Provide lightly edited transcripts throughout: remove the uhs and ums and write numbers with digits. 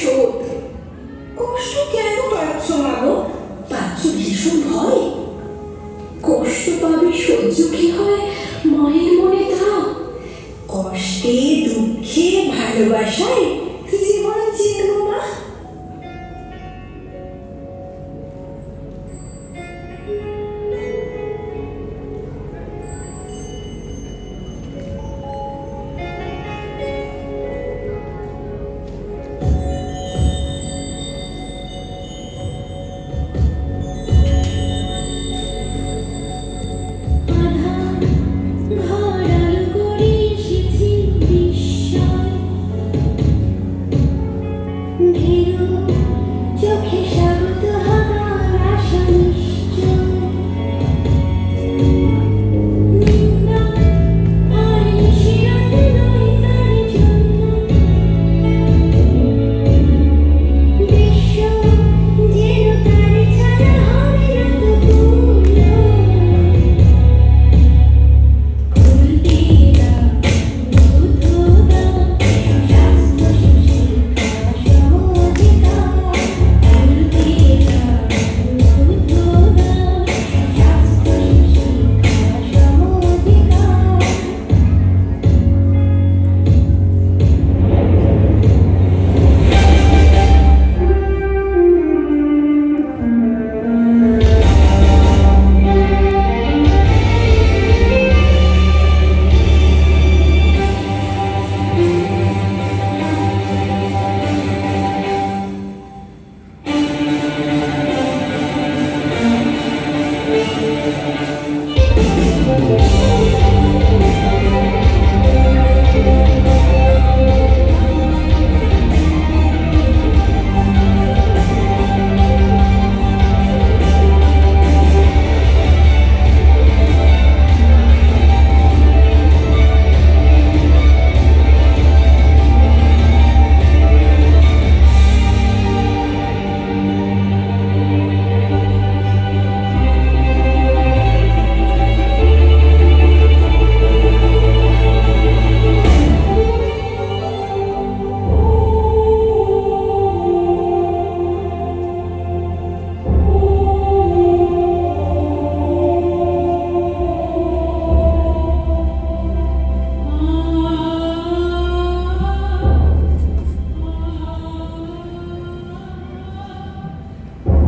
শোধ। কষ্ট কেন পাচ্ছ মাগো? পাচ্ছ ভীষণ ভয়? কষ্ট পাবে সহ্য কি হয় মায়ের মনে তা? কষ্টে দুঃখে ভালোবাসায় জীবন চিনব না।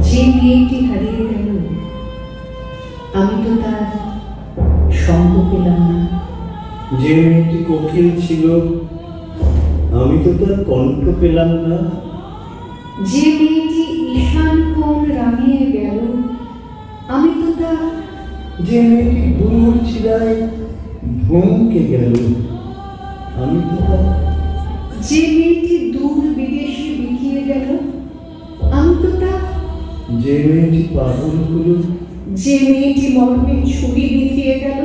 যে মেয়েটি হারিয়ে গেল, আমি তো তার সঙ্গ পেলাম না। যে মেয়েটি কোকিল ছিল, আমি তো তার কণ্ঠ পেলাম না। যে মেয়েটি ঈশান কোণ রাঙিয়ে গেল, আমি তো তার। যে মেয়েটি দূর চিরায় ভমকে গেল, আমি তো তার। যে মেয়েটি দূর বিদেশে বিকিয়ে গেল, আমি তো তার। যে মেয়েটি পাগল হলো, যে মেয়েটি মর্মে ছুরি বিঁধিয়ে গেল,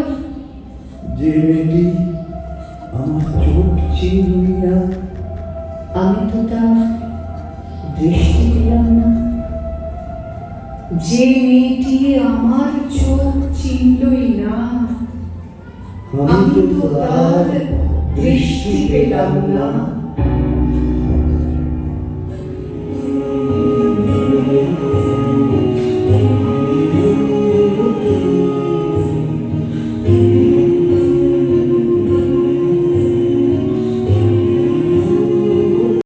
যে মেয়েটি আমার চোখ চিনলই না, আমি তো তার দৃষ্টি পেলাম না। যে মেয়েটি আমার চোখ চিনলই না, আমি তো তার দৃষ্টি পেলাম না।